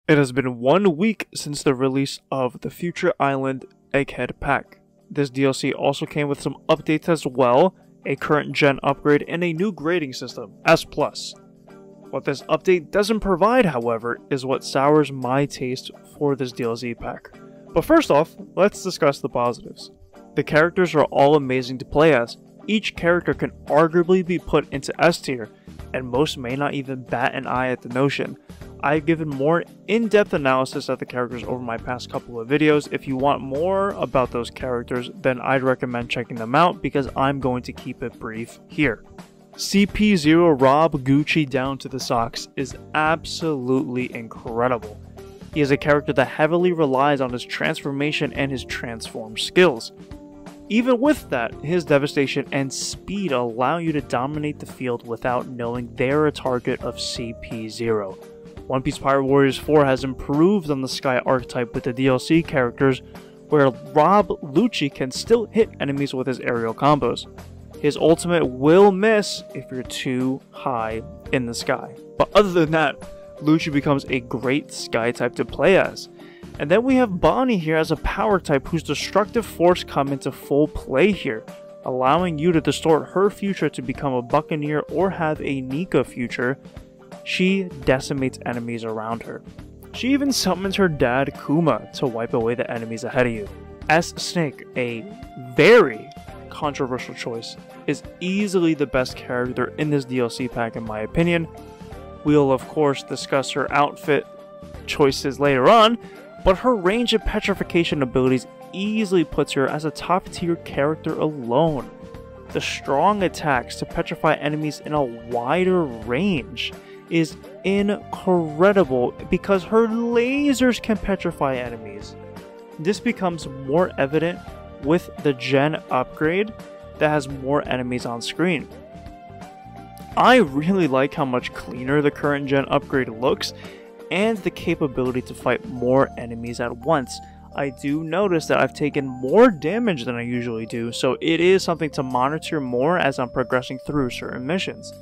It has been 1 week since the release of the Future Island Egghead Pack. This DLC also came with some updates as well, a current gen upgrade, and a new grading system, S+. What this update doesn't provide, however, is what sours my taste for this DLC pack. But first off, let's discuss the positives. The characters are all amazing to play as. Each character can arguably be put into S tier, and most may not even bat an eye at the notion. I've given more in-depth analysis of the characters over my past couple of videos. If you want more about those characters, then I'd recommend checking them out because I'm going to keep it brief here. CP0 Rob Gucci down to the socks is absolutely incredible. He is a character that heavily relies on his transformation and his transform skills. Even with that, his devastation and speed allow you to dominate the field without knowing they're a target of CP0. One Piece Pirate Warriors 4 has improved on the Sky archetype with the DLC characters, where Rob Lucci can still hit enemies with his aerial combos. His ultimate will miss if you're too high in the sky. But other than that, Lucci becomes a great Sky type to play as. And then we have Bonnie here as a power type whose destructive force come into full play here, allowing you to distort her future to become a Buccaneer or have a Nika future. She decimates enemies around her. She even summons her dad Kuma to wipe away the enemies ahead of you. S Snake, a very controversial choice, is easily the best character in this DLC pack in my opinion. We'll of course discuss her outfit choices later on, but her range of petrification abilities easily puts her as a top tier character alone. The strong attacks to petrify enemies in a wider range is incredible because her lasers can petrify enemies. This becomes more evident with the gen upgrade that has more enemies on screen. I really like how much cleaner the current gen upgrade looks and the capability to fight more enemies at once. I do notice that I've taken more damage than I usually do, so it is something to monitor more as I'm progressing through certain missions.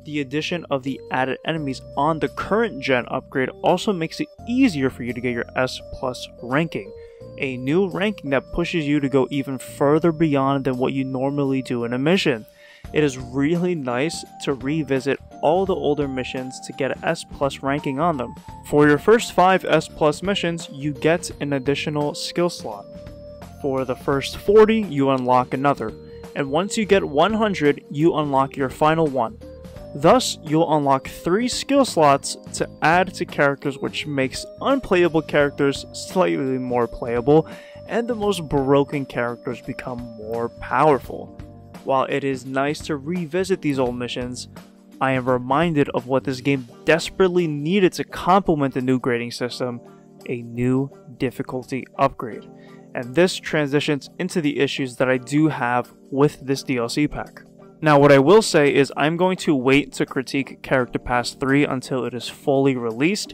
The addition of the added enemies on the current gen upgrade also makes it easier for you to get your S+ ranking, a new ranking that pushes you to go even further beyond than what you normally do in a mission. It is really nice to revisit all the older missions to get an S+ ranking on them. For your first 5 S+ missions, you get an additional skill slot. For the first 40, you unlock another, and once you get 100, you unlock your final one. Thus, you'll unlock 3 skill slots to add to characters, which makes unplayable characters slightly more playable, and the most broken characters become more powerful. While it is nice to revisit these old missions, I am reminded of what this game desperately needed to complement the new grading system, a new difficulty upgrade. And this transitions into the issues that I do have with this DLC pack. Now what I will say is I'm going to wait to critique Character Pass 3 until it is fully released.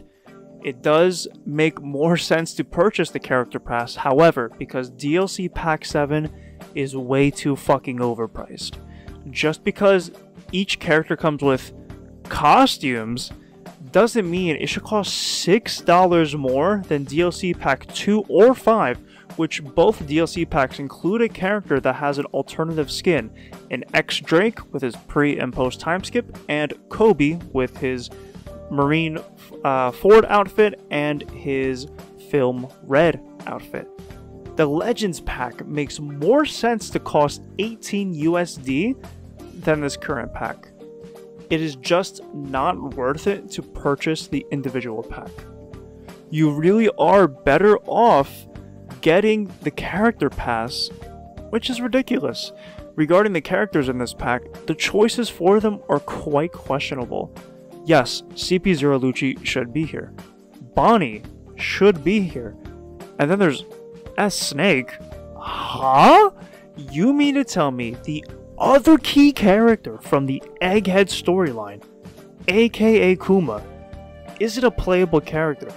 It does make more sense to purchase the Character Pass, however, because DLC Pack 7 is way too fucking overpriced. Just because each character comes with costumes doesn't mean it should cost $6 more than DLC Pack 2 or 5, which both DLC packs include a character that has an alternative skin, an X-Drake with his pre and post time skip, and Kobe with his Marine Ford outfit and his Film Red outfit. The Legends pack makes more sense to cost 18 USD than this current pack. It is just not worth it to purchase the individual pack. You really are better off getting the character pass, which is ridiculous. Regarding the characters in this pack, the choices for them are quite questionable. Yes, CP0 Lucci should be here. Bonnie should be here. And then there's S Snake. Huh? You mean to tell me the other key character from the Egghead storyline, aka Kuma, isn't a playable character,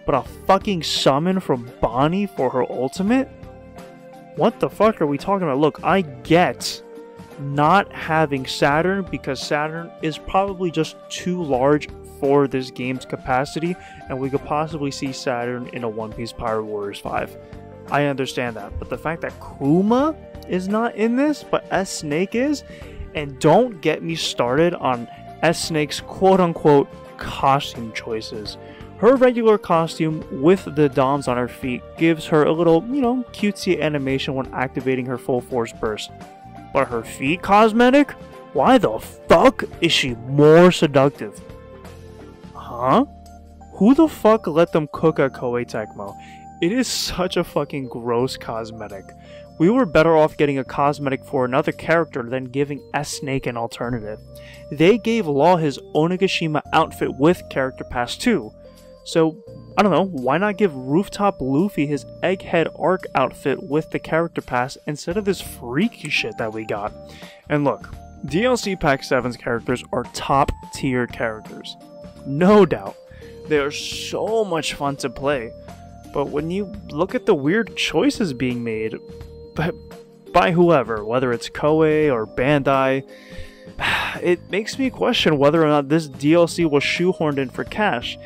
but a fucking summon from Bonnie for her ultimate? What the fuck are we talking about? Look, I get not having Saturn because Saturn is probably just too large for this game's capacity, and we could possibly see Saturn in a One Piece Pirate Warriors 5. I understand that, but the fact that Kuma is not in this, but S Snake is, and don't get me started on S Snake's quote-unquote costume choices. Her regular costume with the DOMs on her feet gives her a little, cutesy animation when activating her full force burst. But her feet cosmetic? Why the fuck is she more seductive? Huh? Who the fuck let them cook at Koei Tecmo? It is such a fucking gross cosmetic. We were better off getting a cosmetic for another character than giving S Snake an alternative. They gave Law his Onigashima outfit with Character Pass 2. So, I don't know, why not give Rooftop Luffy his Egghead Arc outfit with the Character Pass instead of this freaky shit that we got? And look, DLC Pack 7's characters are top tier characters. No doubt. They are so much fun to play. But when you look at the weird choices being made by whoever, whether it's Koei or Bandai, it makes me question whether or not this DLC was shoehorned in for cash.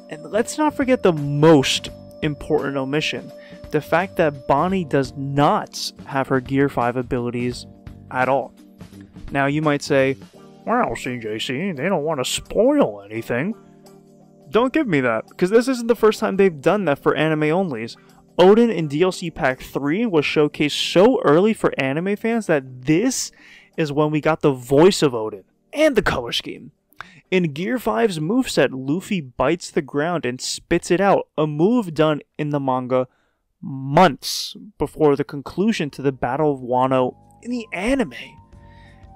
And let's not forget the most important omission, the fact that Bonnie does not have her Gear 5 abilities at all. Now you might say, well, CJC, they don't want to spoil anything. Don't give me that, because this isn't the first time they've done that for anime onlys. Odin in DLC Pack 3 was showcased so early for anime fans that this is when we got the voice of Odin and the color scheme. In Gear 5's moveset, Luffy bites the ground and spits it out, a move done in the manga months before the conclusion to the Battle of Wano in the anime.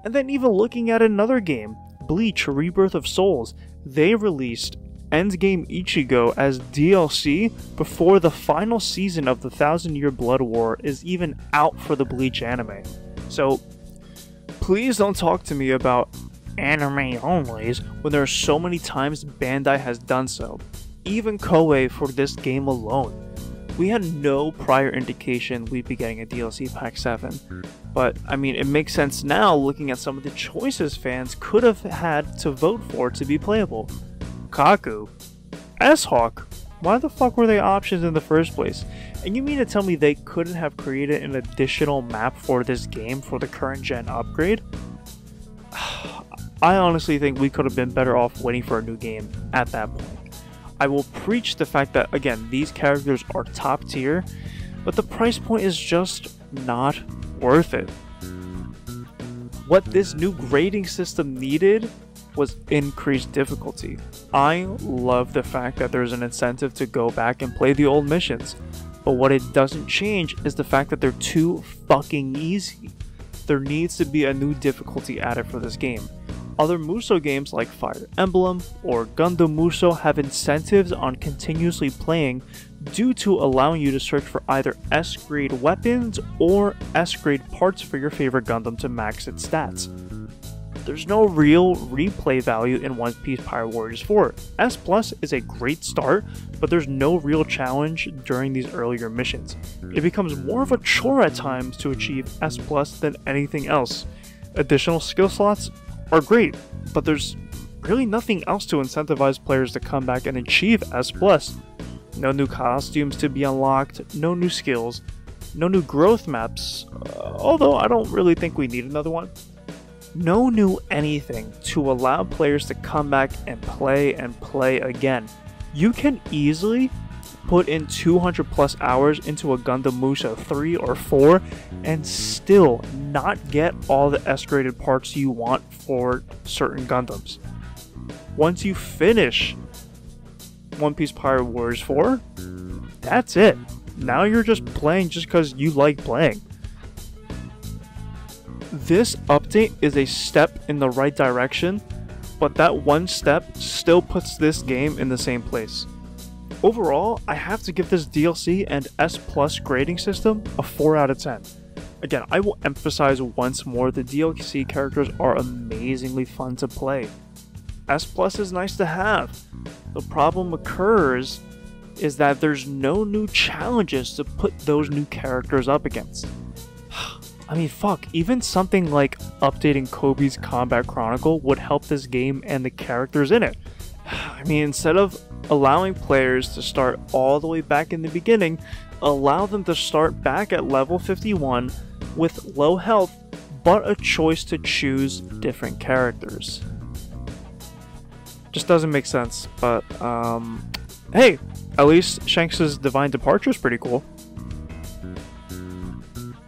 And then even looking at another game, Bleach Rebirth of Souls, they released Endgame Ichigo as DLC before the final season of the 1000-Year Blood War is even out for the Bleach anime. So, please don't talk to me about anime onlys when there are so many times Bandai has done so. Even Koei for this game alone. We had no prior indication we'd be getting a DLC Pack 7. But, I mean, it makes sense now looking at some of the choices fans could have had to vote for to be playable. Kaku, S-Hawk, why the fuck were they options in the first place? And you mean to tell me they couldn't have created an additional map for this game for the current gen upgrade? I honestly think we could have been better off waiting for a new game at that point. I will preach the fact that, again, these characters are top tier, but the price point is just not worth it. What this new grading system needed was increased difficulty. I love the fact that there's an incentive to go back and play the old missions, but what it doesn't change is the fact that they're too fucking easy. There needs to be a new difficulty added for this game. Other Musou games like Fire Emblem or Gundam Musou have incentives on continuously playing due to allowing you to search for either S-grade weapons or S-grade parts for your favorite Gundam to max its stats. There's no real replay value in One Piece Pirate Warriors 4. S Plus is a great start, but there's no real challenge during these earlier missions. It becomes more of a chore at times to achieve S Plus than anything else. Additional skill slots are great, but there's really nothing else to incentivize players to come back and achieve S+. No new costumes to be unlocked, no new skills, no new growth maps, although I don't really think we need another one. No new anything to allow players to come back and play again. You can easily put in 200 plus hours into a Gundam Musou 3 or 4 and still not get all the S-graded parts you want for certain Gundams. Once you finish One Piece Pirate Warriors 4, that's it. Now you're just playing just because you like playing. This update is a step in the right direction, but that one step still puts this game in the same place. Overall, I have to give this DLC and S Plus grading system a 4 out of 10. Again, I will emphasize once more the DLC characters are amazingly fun to play. S Plus is nice to have. The problem occurs is that there's no new challenges to put those new characters up against. I mean, fuck, even something like updating Kobe's Combat Chronicle would help this game and the characters in it. I mean, instead of allowing players to start all the way back in the beginning, allow them to start back at level 51 with low health, but a choice to choose different characters. Just doesn't make sense, but hey, at least Shanks' Divine Departure is pretty cool.